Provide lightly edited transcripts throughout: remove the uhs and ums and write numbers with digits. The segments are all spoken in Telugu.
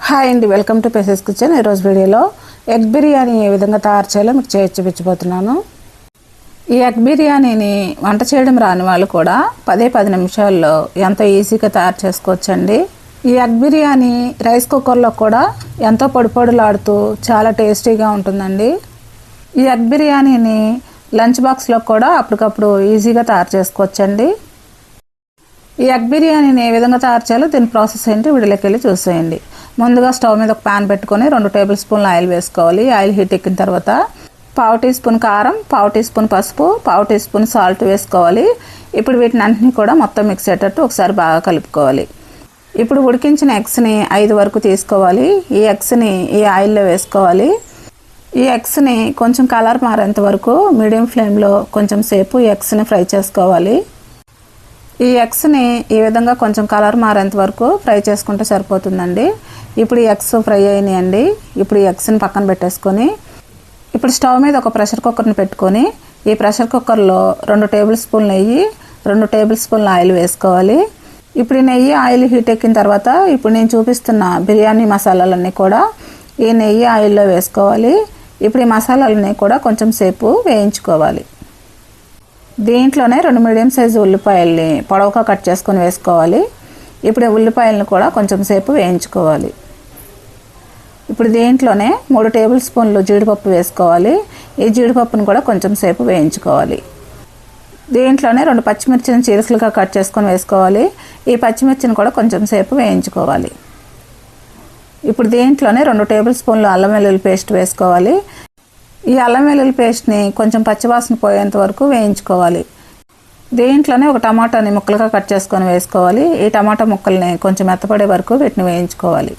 హాయ్ అండి, వెల్కమ్ టు పేసెస్ కిచెన్. ఈరోజు వీడియోలో ఎగ్ బిర్యానీ ఏ విధంగా తయారు చేయాలో మీకు చూపించబోతున్నాను. ఈ ఎగ్ బిర్యానీని వంట చేయడం రాని వాళ్ళు కూడా 10 నిమిషాల్లో ఎంతో ఈజీగా తయారు చేసుకోవచ్చండి. ఈ ఎగ్ బిర్యానీ రైస్ కుక్కర్లో కూడా ఎంతో పొడిలాడుతూ చాలా టేస్టీగా ఉంటుందండి. ఈ ఎగ్ బిర్యానీని లంచ్ బాక్స్లో కూడా అప్పటికప్పుడు ఈజీగా తయారు చేసుకోవచ్చండి. ఈ ఎగ్ బిర్యానీని ఏ విధంగా తయారు చేయాలో దీని ప్రాసెస్ ఏంటి వీడియోలోకి వెళ్ళి చూసేయండి. ముందుగా స్టవ్ మీద ఒక ప్యాన్ పెట్టుకొని 2 టేబుల్ స్పూన్ల ఆయిల్ వేసుకోవాలి. ఆయిల్ హీట్ ఎక్కిన తర్వాత 1/2 టీ స్పూన్ కారం, 1/2 టీ స్పూన్ పసుపు, 1/2 టీ స్పూన్ సాల్ట్ వేసుకోవాలి. ఇప్పుడు వీటిని అన్నింటినీ కూడా మొత్తం మిక్స్ అయ్యేటట్టు ఒకసారి బాగా కలుపుకోవాలి. ఇప్పుడు ఉడికించిన ఎగ్స్ని 5 వరకు తీసుకోవాలి. ఈ ఎగ్స్ని ఈ ఆయిల్లో వేసుకోవాలి. ఈ ఎగ్స్ని కొంచెం కలర్ మారేంత వరకు మీడియం ఫ్లేమ్లో కొంచెం సేపు ఈ ఎగ్స్ని ఫ్రై చేసుకోవాలి. ఈ ఎగ్స్ని ఈ విధంగా కొంచెం కలర్ మారేంత వరకు ఫ్రై చేసుకుంటే సరిపోతుందండి. ఇప్పుడు ఈ ఎగ్స్ ఫ్రై అయినాయండి. ఇప్పుడు ఈ ఎగ్స్ని పక్కన పెట్టేసుకొని ఇప్పుడు స్టవ్ మీద ఒక ప్రెషర్ కుక్కర్ని పెట్టుకొని ఈ ప్రెషర్ కుక్కర్లో 2 టేబుల్ స్పూన్ల నెయ్యి, 2 టేబుల్ స్పూన్ల ఆయిల్ వేసుకోవాలి. ఇప్పుడు ఈ నెయ్యి ఆయిల్ హీట్ ఎక్కిన తర్వాత ఇప్పుడు నేను చూపిస్తున్న బిర్యానీ మసాలాలన్నీ కూడా ఈ నెయ్యి ఆయిల్లో వేసుకోవాలి. ఇప్పుడు ఈ మసాలాలన్నీ కూడా కొంచెం సేపు వేయించుకోవాలి. దీంట్లోనే 2 మీడియం సైజు ఉల్లిపాయల్ని పొడవుగా కట్ చేసుకొని వేసుకోవాలి. ఇప్పుడు ఉల్లిపాయలను కూడా కొంచెం సేపు వేయించుకోవాలి. ఇప్పుడు దీంట్లోనే 3 టేబుల్ స్పూన్లు జీడిపప్పు వేసుకోవాలి. ఈ జీడిపప్పును కూడా కొంచెం సేపు వేయించుకోవాలి. దీంట్లోనే 2 పచ్చిమిర్చిని చీలికలుగా కట్ చేసుకొని వేసుకోవాలి. ఈ పచ్చిమిర్చిని కూడా కొంచెం సేపు వేయించుకోవాలి. ఇప్పుడు దీంట్లోనే 2 టేబుల్ స్పూన్లు అల్లం వెల్లుల్లి పేస్ట్ వేసుకోవాలి. ఈ అల్లం వెల్లుల్లి పేస్ట్ని కొంచెం పచ్చివాసన పోయేంత వరకు వేయించుకోవాలి. దీంట్లోనే ఒక టమాటాని ముక్కలుగా కట్ చేసుకొని వేసుకోవాలి. ఈ టమాటా ముక్కల్ని కొంచెం మెత్తపడే వరకు వీటిని వేయించుకోవాలి.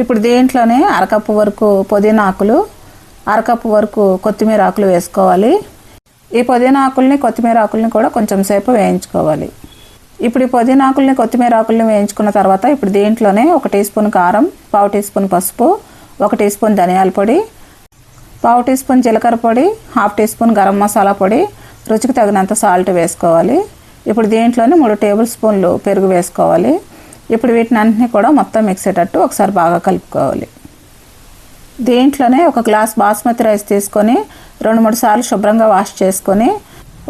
ఇప్పుడు దీంట్లోనే 1/2 కప్పు వరకు పుదీనా ఆకులు, 1/2 కప్పు వరకు కొత్తిమీర ఆకులు వేసుకోవాలి. ఈ పుదీనా ఆకుల్ని కొత్తిమీర ఆకుల్ని కూడా కొంచెం సేపు వేయించుకోవాలి. ఇప్పుడు ఈ పుదీనా ఆకుల్ని కొత్తిమీర ఆకుల్ని వేయించుకున్న తర్వాత ఇప్పుడు దీంట్లోనే 1 టీ స్పూన్ కారం, 1/2 టీ స్పూన్ పసుపు, 1 టీ స్పూన్ ధనియాల పొడి, 1/2 టీ స్పూన్ జీలకర్ర పొడి, 1/2 టీ స్పూన్ గరం మసాలా పొడి, రుచికి తగినంత సాల్ట్ వేసుకోవాలి. ఇప్పుడు దీంట్లోనే 3 టేబుల్ స్పూన్లు పెరుగు వేసుకోవాలి. ఇప్పుడు వీటిని అన్నింటినీ కూడా మొత్తం మిక్స్ అయ్యేటట్టు ఒకసారి బాగా కలుపుకోవాలి. దీంట్లోనే 1 గ్లాస్ బాస్మతి రైస్ తీసుకొని 2-3 సార్లు శుభ్రంగా వాష్ చేసుకొని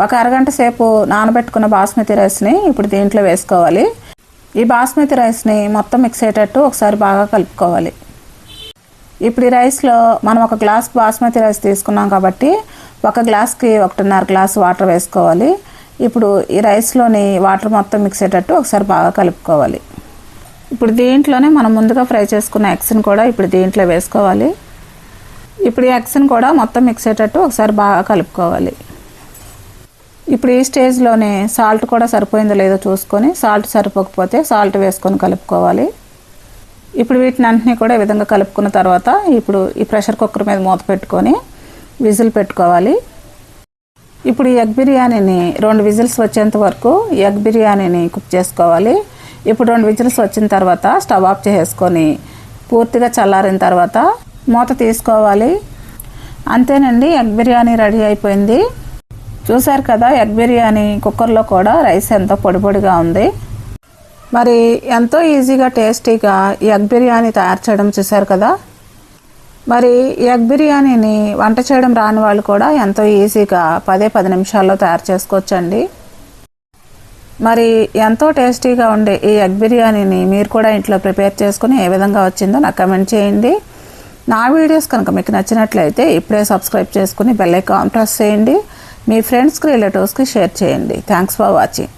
ఒక అరగంట సేపు నానబెట్టుకున్న బాస్మతి రైస్ని ఇప్పుడు దీంట్లో వేసుకోవాలి. ఈ బాస్మతి రైస్ని మొత్తం మిక్స్ అయ్యేటట్టు ఒకసారి బాగా కలుపుకోవాలి. ఇప్పుడు ఈ రైస్లో మనం 1 గ్లాస్ బాస్మతి రైస్ తీసుకున్నాం కాబట్టి 1 గ్లాస్కి 1.5 గ్లాస్ వాటర్ వేసుకోవాలి. ఇప్పుడు ఈ రైస్లోని వాటర్ మొత్తం మిక్స్ అయ్యేటట్టు ఒకసారి బాగా కలుపుకోవాలి. ఇప్పుడు దీంట్లోనే మనం ముందుగా ఫ్రై చేసుకున్న ఎగ్స్ని కూడా ఇప్పుడు దీంట్లో వేసుకోవాలి. ఇప్పుడు ఈ ఎగ్స్ని కూడా మొత్తం మిక్స్ అయ్యేటట్టు ఒకసారి బాగా కలుపుకోవాలి. ఇప్పుడు ఈ స్టేజ్లోనే సాల్ట్ కూడా సరిపోయిందో లేదో చూసుకొని సాల్ట్ సరిపోకపోతే సాల్ట్ వేసుకొని కలుపుకోవాలి. ఇప్పుడు వీటిని అన్నింటినీ కూడా ఈ విధంగా కలుపుకున్న తర్వాత ఇప్పుడు ఈ ప్రెషర్ కుక్కర్ మీద మూత పెట్టుకొని విజిల్ పెట్టుకోవాలి. ఇప్పుడు ఈ ఎగ్ బిర్యానీని 2 విజిల్స్ వచ్చేంత వరకు ఈ ఎగ్ బిర్యానీని కుక్ చేసుకోవాలి. ఇప్పుడు 2 విజిల్స్ వచ్చిన తర్వాత స్టవ్ ఆఫ్ చేసుకొని పూర్తిగా చల్లారిన తర్వాత మూత తీసుకోవాలి. అంతేనండి, ఎగ్ బిర్యానీ రెడీ అయిపోయింది. చూసారు కదా, ఎగ్ బిర్యానీ కుక్కర్లో కూడా రైస్ ఎంతో పొడిగా ఉంది. మరి ఎంతో ఈజీగా టేస్టీగా ఈ ఎగ్ బిర్యానీ తయారు చేయడం చూసారు కదా. మరి ఈ ఎగ్ బిర్యానీని వంట చేయడం రాని వాళ్ళు కూడా ఎంతో ఈజీగా 10 నిమిషాల్లో తయారు చేసుకోవచ్చండి. మరి ఎంతో టేస్టీగా ఉండే ఈ ఎగ్ బిర్యానీని మీరు కూడా ఇంట్లో ప్రిపేర్ చేసుకుని ఏ విధంగా వచ్చిందో నాకు కమెంట్ చేయండి. నా వీడియోస్ కనుక మీకు నచ్చినట్లయితే ఇప్పుడే సబ్స్క్రైబ్ చేసుకుని బెల్ ఐకాన్ ప్రెస్ చేయండి. మీ ఫ్రెండ్స్కి రిలేటివ్స్కి షేర్ చేయండి. Thanks for watching.